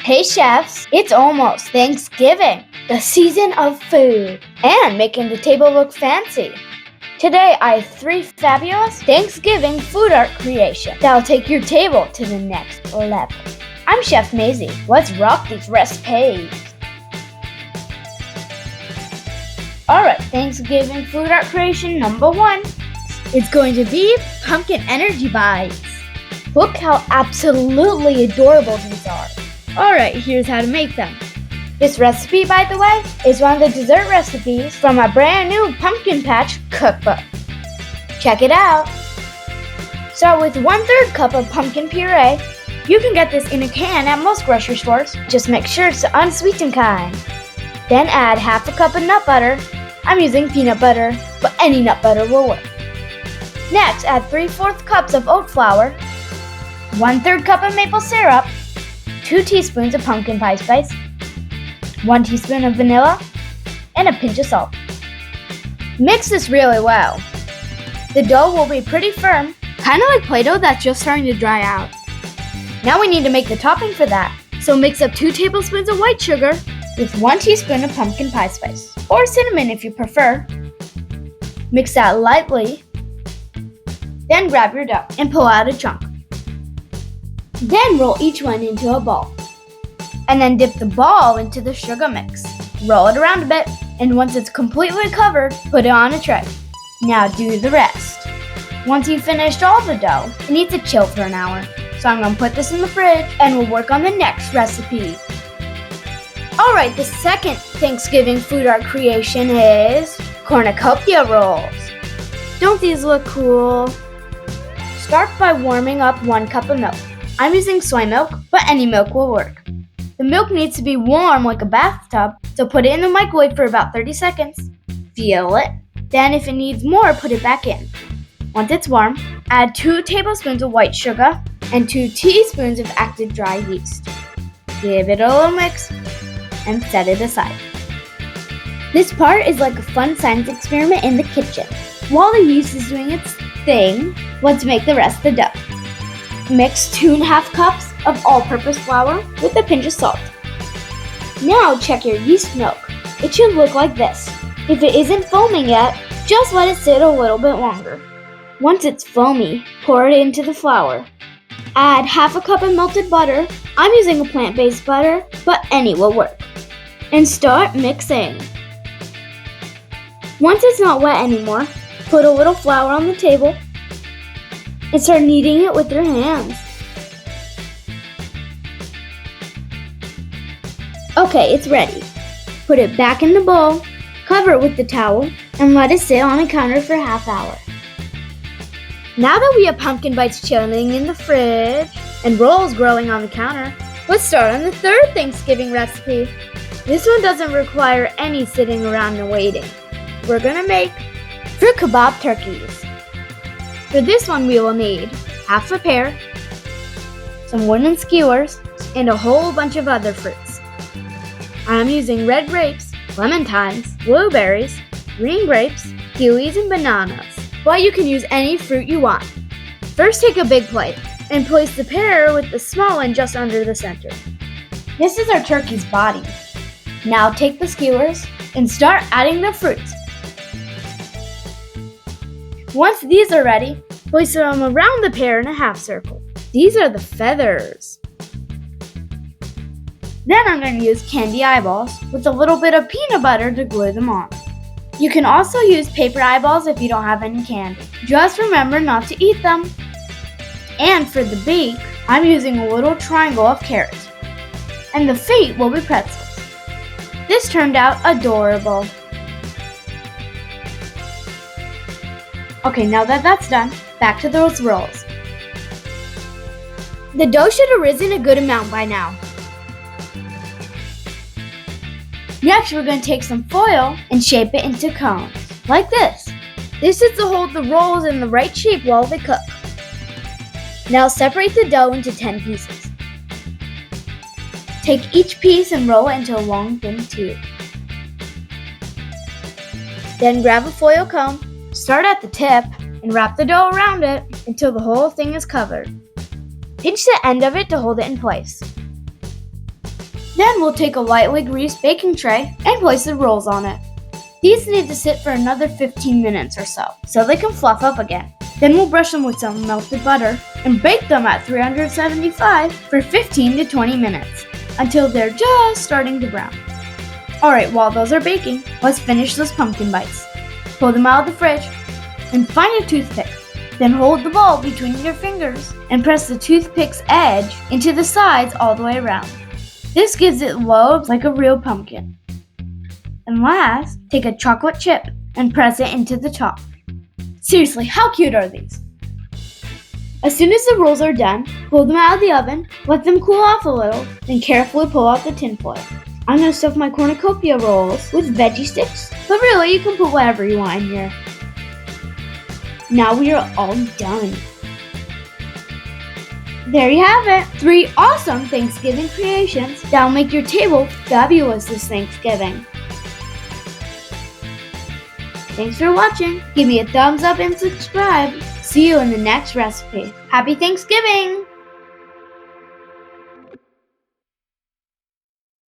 Hey chefs, it's almost Thanksgiving, the season of food, and making the table look fancy. Today I have 3 fabulous Thanksgiving food art creations that'll take your table to the next level. I'm Chef Maisie. Let's rock these recipes. Alright, Thanksgiving food art creation number 1. It's going to be pumpkin energy bites. Look how absolutely adorable these are. Alright, here's how to make them. This recipe, by the way, is one of the dessert recipes from a brand new Pumpkin Patch cookbook. Check it out! Start with 1/3 cup of pumpkin puree. You can get this in a can at most grocery stores. Just make sure it's the unsweetened kind. Then add 1/2 cup of nut butter. I'm using peanut butter, but any nut butter will work. Next, add 3/4 cups of oat flour, 1/3 cup of maple syrup, 2 teaspoons of pumpkin pie spice, 1 teaspoon of vanilla, and a pinch of salt. Mix this really well. The dough will be pretty firm, kind of like Play-Doh that's just starting to dry out. Now we need to make the topping for that. So mix up 2 tablespoons of white sugar with 1 teaspoon of pumpkin pie spice, or cinnamon if you prefer. Mix that lightly. Then grab your dough and pull out a chunk. Then roll each one into a ball. And then dip the ball into the sugar mix. Roll it around a bit, and once it's completely covered, put it on a tray. Now do the rest. Once you've finished all the dough, it needs to chill for an hour. So I'm going to put this in the fridge, and we'll work on the next recipe. Alright, the second Thanksgiving food art creation is Cornucopia rolls. Don't these look cool? Start by warming up 1 cup of milk. I'm using soy milk, but any milk will work. The milk needs to be warm like a bathtub, so put it in the microwave for about 30 seconds. Feel it. Then if it needs more, put it back in. Once it's warm, add 2 tablespoons of white sugar and 2 teaspoons of active dry yeast. Give it a little mix and set it aside. This part is like a fun science experiment in the kitchen. While the yeast is doing its thing, let's make the rest of the dough. Mix 2.5 cups of all-purpose flour with a pinch of salt. Now check your yeast milk. It should look like this. If it isn't foaming yet, just let it sit a little bit longer. Once it's foamy, pour it into the flour. Add 1/2 cup of melted butter. I'm using a plant-based butter, but any will work. And start mixing. Once it's not wet anymore, put a little flour on the table and start kneading it with your hands. Okay, it's ready. Put it back in the bowl, cover it with the towel, and let it sit on the counter for a half hour. Now that we have pumpkin bites chilling in the fridge and rolls growing on the counter, let's start on the third Thanksgiving recipe. This one doesn't require any sitting around and waiting. We're gonna make fruit kebab turkeys. For this one we will need 1/2 pear, some wooden skewers, and a whole bunch of other fruits. I'm using red grapes, clementines, blueberries, green grapes, kiwis, and bananas. But you can use any fruit you want. First take a big plate and place the pear with the small one just under the center. This is our turkey's body. Now take the skewers and start adding the fruits. Once these are ready, place them around the pear in a half circle. These are the feathers. Then I'm going to use candy eyeballs with a little bit of peanut butter to glue them on. You can also use paper eyeballs if you don't have any candy. Just remember not to eat them. And for the beak, I'm using a little triangle of carrots. And the feet will be pretzels. This turned out adorable. Okay, now that that's done, back to those rolls. The dough should have risen a good amount by now. Next, we're going to take some foil and shape it into cones, like this. This is to hold the rolls in the right shape while they cook. Now separate the dough into 10 pieces. Take each piece and roll it into a long, thin tube. Then grab a foil cone, start at the tip, and wrap the dough around it until the whole thing is covered. Pinch the end of it to hold it in place. Then we'll take a lightly greased baking tray and place the rolls on it. These need to sit for another 15 minutes or so they can fluff up again. Then we'll brush them with some melted butter and bake them at 375 for 15 to 20 minutes until they're just starting to brown. Alright, while those are baking, let's finish those pumpkin bites. Pull them out of the fridge and find a toothpick. Then hold the bowl between your fingers and press the toothpick's edge into the sides all the way around. This gives it lobes like a real pumpkin. And last, take a chocolate chip and press it into the top. Seriously, how cute are these? As soon as the rolls are done, pull them out of the oven, let them cool off a little, then carefully pull out the tin foil. I'm going to stuff my cornucopia rolls with veggie sticks, but really you can put whatever you want in here. Now we are all done. There you have it, 3 awesome Thanksgiving creations that'll make your table fabulous this Thanksgiving. Thanks for watching. Give me a thumbs up and subscribe. See you in the next recipe. Happy Thanksgiving!